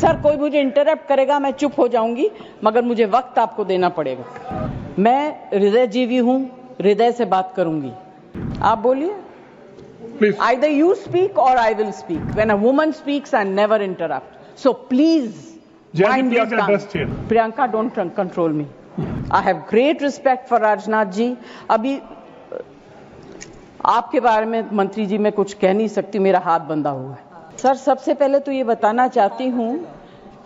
Sir कोई मुझे interrupt करेगा मैं चुप हो जाऊंगी, मगर मुझे वक्त आपको देना पड़ेगा। मैं हृदयजीवी हूं, हृदय से बात करूंगी। आप बोलिए। Either you speak or I will speak. When a woman speaks, I never interrupt. So please, mind your tongue. Priyanka, don't control me. I have great respect for Rajnath ji. अभी आपके बारे में मंत्री जी मैं कुछ कह नहीं सकती, मेरा हाथ बंधा हुआ है। सर सबसे पहले तो ये बताना चाहती हूँ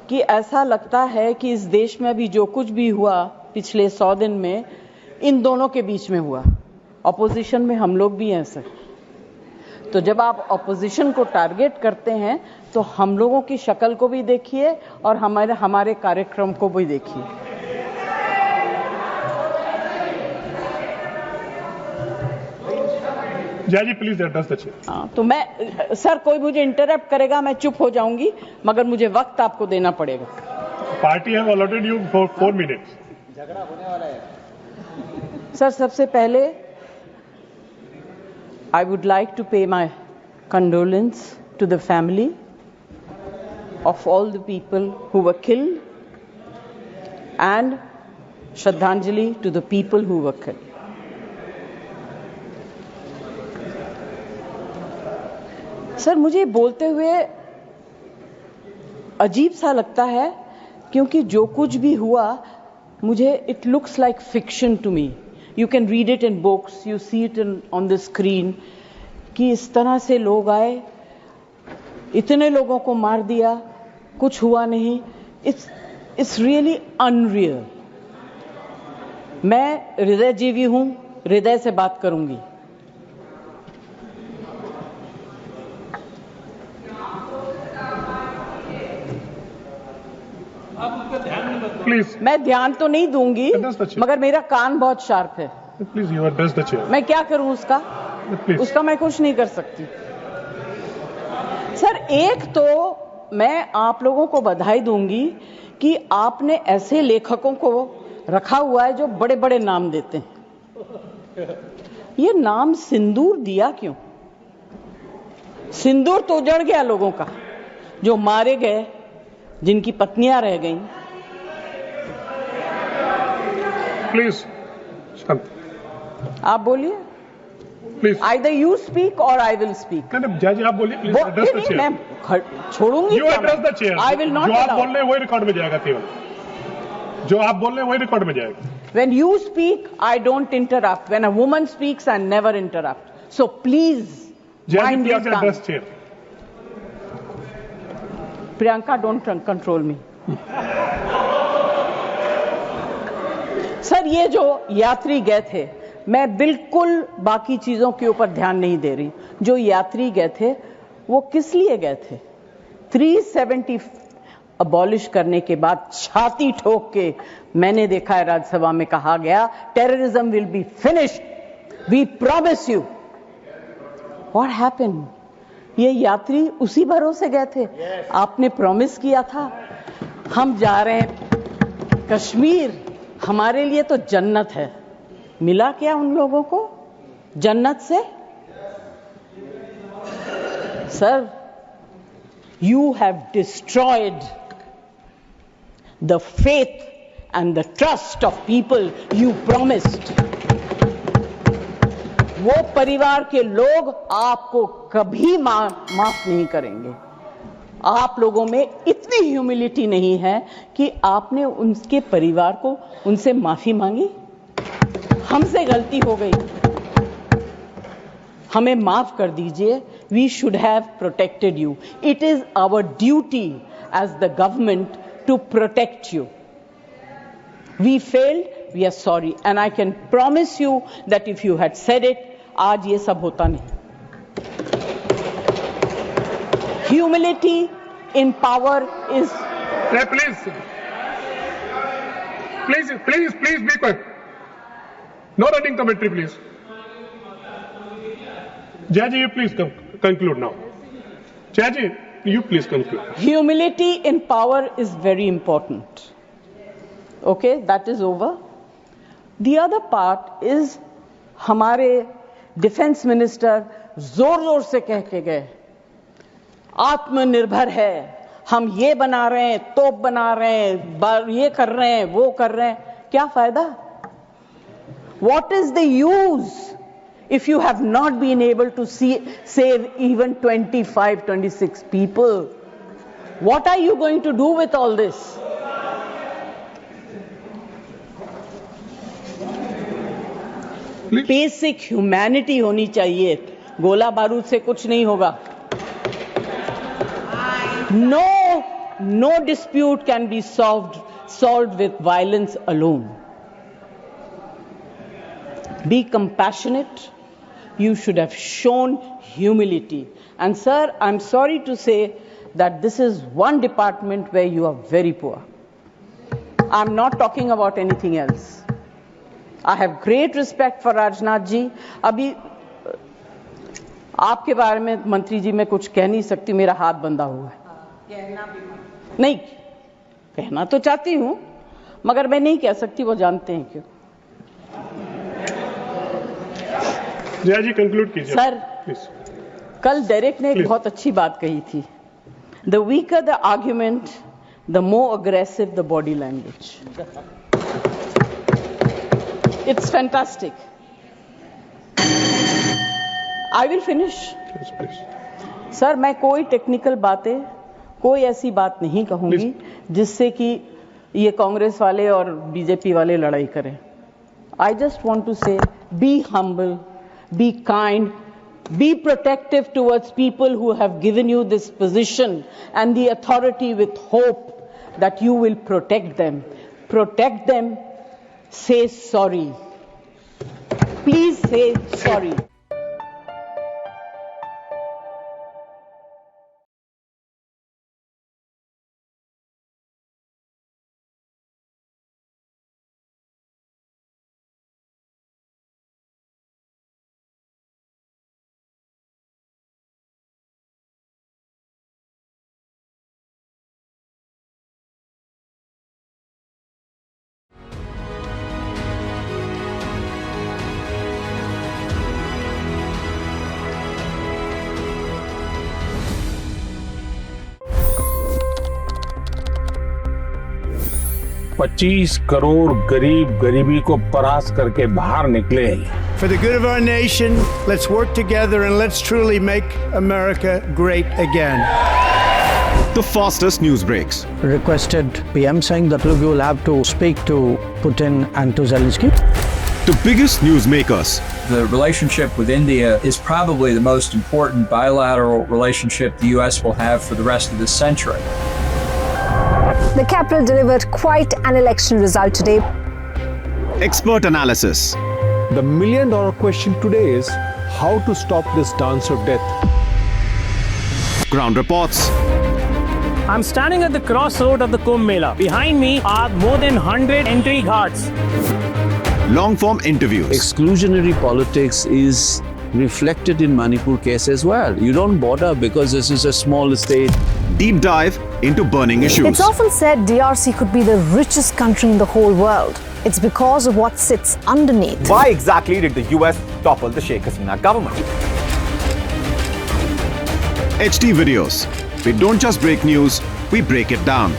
कि ऐसा लगता है कि इस देश में अभी जो कुछ भी हुआ पिछले 100 दिन में इन दोनों के बीच में हुआ। ऑपोजिशन में हम लोग भी हैं सर, तो जब आप ऑपोजिशन को टारगेट करते हैं तो हम लोगों की शक्ल को भी देखिए और हमारे कार्यक्रम को भी देखिए। जय जी प्लीज एड्रेस द चेयर। हाँ तो मैं सर कोई मुझे इंटरप्ट करेगा मैं चुप हो जाऊंगी, मगर मुझे वक्त आपको देना पड़ेगा। Party have allotted you for 4 minutes. झगड़ा होने वाला है। सर सबसे पहले I would like to pay my condolence to the family of all the people who were killed and Shraddhanjali to the people who were killed. Sir मुझे बोलते हुए अजीब सा लगता है क्योंकि जो कुछ भी हुआ मुझे it looks like fiction to me. You can read it in books, you see it on the screen कि इस तरह से लोग आए, इतने लोगों को मार दिया, कुछ हुआ नहीं। It's really unreal. मैं हृदयजीवी हूं, हृदय से बात करूंगी। प्लीज मैं ध्यान तो नहीं दूंगी, मगर मेरा कान बहुत शार्प है। Please you address the chair. मैं क्या करूं उसका? उसका मैं कुछ नहीं कर सकती। सर एक तो मैं आप लोगों को बधाई दूंगी कि आपने ऐसे लेखकों को रखा हुआ है जो बड़े बड़े नाम देते हैं। ये नाम सिंदूर दिया क्यों? सिंदूर तो उजड़ गया लोगों का, जो मारे गए, जिनकी पत्नियां रह गईं। प्लीज आप बोलिए। Please Either you speak or I will speak. जज आप बोलिए प्लीज एड्रेस द चेयर। मैं छोड़ूंगी। You address the chair. I will not जो आप allow. बोल रहे हैं वही रिकॉर्ड में जाएगा केवल। जो आप बोल रहे हैं वही रिकॉर्ड में जाएगा। When you speak, I don't interrupt. When a woman speaks, I never interrupt. So please, mind your tongue. Address chair. Priyanka, don't control me. Sir ये जो यात्री गए थे, मैं बिल्कुल बाकी चीजों के ऊपर ध्यान नहीं दे रही। जो यात्री गए थे वो किस लिए गए थे? 370 अबॉलिश करने के बाद छाती ठोक के मैंने देखा है राज्यसभा में कहा गया terrorism will be finished, we promise you. What happened? ये यात्री उसी भरोसे गए थे। आपने प्रॉमिस किया था हम जा रहे हैं कश्मीर, हमारे लिए तो जन्नत है। मिला क्या उन लोगों को जन्नत से? Sir, you have destroyed the faith and the trust of people you promised. वो परिवार के लोग आपको कभी माफ नहीं करेंगे। आप लोगों में इतनी ह्यूमिलिटी नहीं है कि आपने उनके परिवार को उनसे माफी मांगी। हमसे गलती हो गई, हमें माफ कर दीजिए। We should have protected you. It is our duty as the government to protect you. We failed, we are sorry, and I can promise you that if you had said it, आज ये सब होता नहीं। Humility in power is. Please be quiet. No running commentary, please. Jaji, you please conclude now. Jaji, you please conclude. Humility in power is very important. Okay, that is over. The other part is हमारे defence minister जोर जोर से कह के गए आत्मनिर्भर है, हम ये बना रहे हैं, तोप बना रहे हैं, ये कर रहे हैं, वो कर रहे हैं, क्या फायदा? What is the use if you have not been able to save even 25, 26 people? What are you going to do with all this? Basic humanity होनी चाहिए. गोला बारूद से कुछ नहीं होगा. No dispute can be solved with violence alone. Be compassionate. You should have shown humility. And sir, I'm sorry to say that this is one department where you are very poor. I'm not talking about anything else. I have great respect for Rajnath ji. अभी आपके बारे में मंत्री जी मैं कुछ कह नहीं सकती, मेरा हाथ बंधा हुआ है. नहीं कहना तो चाहती हूं, मगर मैं नहीं कह सकती, वो जानते हैं क्यों. जया जी कंक्लूड कीजिए सर. प्लीज. कल डेरेक ने एक बहुत अच्छी बात कही थी. The weaker the argument, the more aggressive the body language. It's fantastic. I will finish. Sir, मैं कोई टेक्निकल बातें, कोई ऐसी बात नहीं कहूंगी जिससे कि ये कांग्रेस वाले और बीजेपी वाले लड़ाई करें. आई जस्ट वांट टू से be humble, be kind, be protective towards people who have given you this position and the authority, with hope that you will protect them. Protect them. Say sorry. Please say sorry. $25 crore गरीब गरीबी को परास्त करके बाहर निकले. For the good of our nation, let's work together and let's truly make America great again. The fastest news breaks. Requested PM saying that look, you will have to speak to Putin and to Zelensky. The biggest news makers. The relationship with India is probably the most important bilateral relationship the US will have for the rest of this century. The capital delivered quite an election result today. Expert analysis. The million-dollar question today is how to stop this dance of death. Ground reports. I'm standing at the crossroad of the Kumbh Mela. Behind me are more than 100 entry ghats. Long-form interviews. Exclusionary politics is reflected in Manipur case as well. You don't bother because this is a small state. Deep dive into burning issues. It's often said DRC could be the richest country in the whole world. It's because of what sits underneath. Why exactly did the US topple the Sheikh Hasina government? HT videos. We don't just break news, we break it down.